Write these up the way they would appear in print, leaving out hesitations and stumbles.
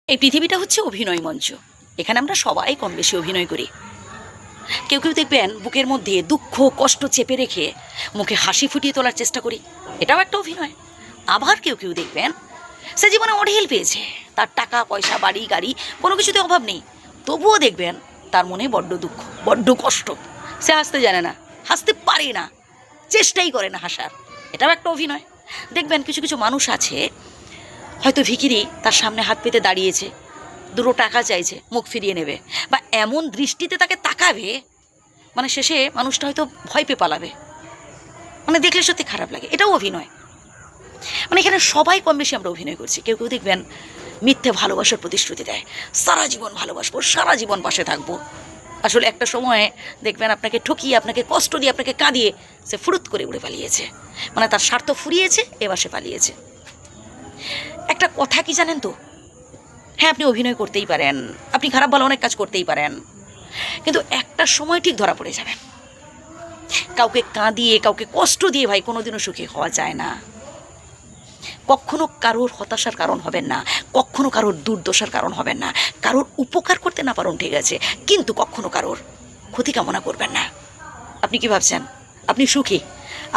এই পৃথিবীটা হচ্ছে অভিনয় মঞ্চ। এখানে আমরা সবাই কম বেশি অভিনয় করি। কেউ কেউ দেখবেন বুকের মধ্যে দুঃখ কষ্ট চেপে রেখে মুখে হাসি ফুটিয়ে তোলার চেষ্টা করি, এটাও একটা অভিনয়। আবার কেউ কেউ দেখবেন সে জীবনে অঢেল পেয়েছে, তার টাকা পয়সা বাড়ি গাড়ি কোনো কিছুতে অভাব নেই, তবুও দেখবেন তার মনে বড্ড দুঃখ বড্ড কষ্ট, সে হাসতে জানে না, হাসতে পারে না, চেষ্টাই করে না হাসার, এটাও একটা অভিনয়। দেখবেন কিছু কিছু মানুষ আছে, হয়তো ভিখিরি তার সামনে হাত পেতে দাঁড়িয়েছে, দুটো টাকা চাইছে, মুখ ফিরিয়ে নেবে বা এমন দৃষ্টিতে তাকে তাকাবে, মানে শেষে মানুষটা হয়তো ভয় পেয়ে পালাবে, মানে দেখলে সত্যি খারাপ লাগে, এটাও অভিনয়। মানে এখানে সবাই কম বেশি আমরা অভিনয় করছি। কেউ কেউ দেখবেন মিথ্যে ভালোবাসার প্রতিশ্রুতি দেয়, সারা জীবন ভালোবাসবো, সারা জীবন পাশে থাকবো। আসলে একটা সময়ে দেখবেন আপনাকে ঠকিয়ে, আপনাকে কষ্ট দিয়ে, আপনাকে কাঁদিয়ে সে ফুরুত করে উড়ে পালিয়েছে, মানে তার স্বার্থ ফুরিয়েছে, এবার সে পালিয়েছে। একটা কথা কি জানেন তো, হ্যাঁ আপনি অভিনয় করতেই পারেন, আপনি খারাপ ভালো অনেক কাজ করতেই পারেন, কিন্তু একটা সময় ঠিক ধরা পড়ে যাবেন। কাউকে কাঁদিয়ে, কাউকে কষ্ট দিয়ে ভাই কোনোদিনও সুখী হওয়া যায় না। কখনো কারোর হতাশার কারণ হবেন না, কখনো কারোর দুর্দশার কারণ হবেন না। কারোর উপকার করতে না পারুন ঠিক আছে, কিন্তু কখনো কারোর ক্ষতি কামনা করবেন না। আপনি কি ভাবছেন আপনি সুখী?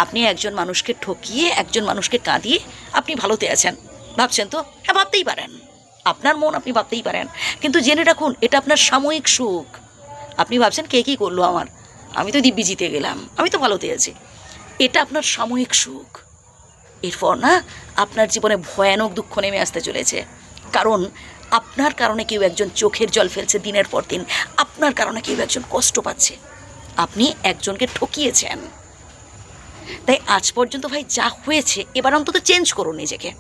আপনি একজন মানুষকে ঠকিয়ে, একজন মানুষকে কাঁদিয়ে আপনি ভালোতে আছেন ভাবছেন তো? হ্যাঁ ভাবতেই পারেন, আপনার মন আপনি ভাবতেই পারেন, কিন্তু জেনে রাখুন এটা আপনার সাময়িক সুখ। আপনি ভাবছেন কে কী করলো আমার, আমি তো দিব্যি জিতে গেলাম, আমি তো ভালোতে আছি, এটা আপনার সাময়িক সুখ। এরপর না আপনার জীবনে ভয়ানক দুঃখ নেমে আসতে চলেছে, কারণ আপনার কারণে কেউ একজন চোখের জল ফেলছে দিনের পর দিন, আপনার কারণে কেউ একজন কষ্ট পাচ্ছে, আপনি একজনকে ঠকিয়েছেন। তাই আজ পর্যন্ত ভাই যা হয়েছে এবার অন্তত চেঞ্জ করুন নিজেকে,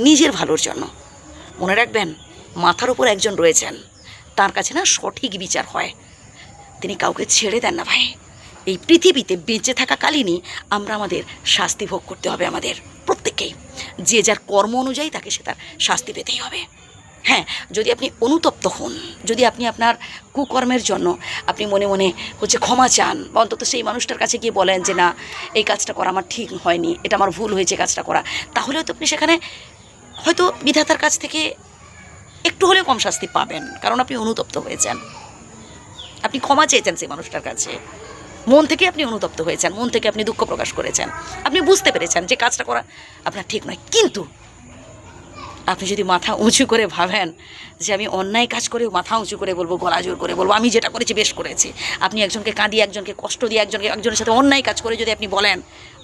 নিজের ভালোর জন্য। মনে রাখবেন মাথার উপর একজন রয়েছেন, তার কাছে না সঠিক বিচার হয়, তিনি কাউকে ছেড়ে দেন না ভাই। এই পৃথিবীতে বেঁচে থাকাকালীনই আমরা আমাদের শাস্তি ভোগ করতে হবে, আমাদের প্রত্যেককেই। যে যার কর্ম অনুযায়ী তাকে সে তার শাস্তি পেতেই হবে। হ্যাঁ, যদি আপনি অনুতপ্ত হন, যদি আপনি আপনার কুকর্মের জন্য আপনি মনে মনে ক্ষমা চান, বা অন্তত সেই মানুষটার কাছে গিয়ে বলেন যে না এই কাজটা করা আমার ঠিক হয়নি, এটা আমার ভুল হয়েছে কাজটা করা, তাহলে হয়তো আপনি সেখানে হয়তো বিধাতার কাছ থেকে একটু হলেও কম শাস্তি পাবেন, কারণ আপনি অনুতপ্ত হয়েছেন, আপনি ক্ষমা চেয়েছেন সেই মানুষটার কাছে, মন থেকে আপনি অনুতপ্ত হয়েছেন, মন থেকে আপনি দুঃখ প্রকাশ করেছেন, আপনি বুঝতে পেরেছেন যে কাজটা করা আপনার ঠিক নয়। কিন্তু আপনি যদি মাথা উঁচু করে ভাবেন যে আমি অন্যায় কাজ করেও মাথা উঁচু করে বলবো, গলা জোর করে বলবো আমি যেটা করেছি বেশ করেছি, আপনি একজনকে কাঁদিয়ে, একজনকে কষ্ট দিয়ে, একজনের সাথে অন্যায় কাজ করে যদি আপনি বলেন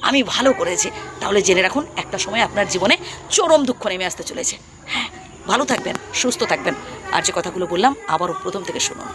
আমি ভালো করেছি, তাহলে জেনে রাখুন একটা সময় আপনার জীবনে চরম দুঃখ নেমে আসতে চলেছে। হ্যাঁ, ভালো থাকবেন, সুস্থ থাকবেন, আর যে কথাগুলো বললাম আবারও প্রথম থেকে শুনুন।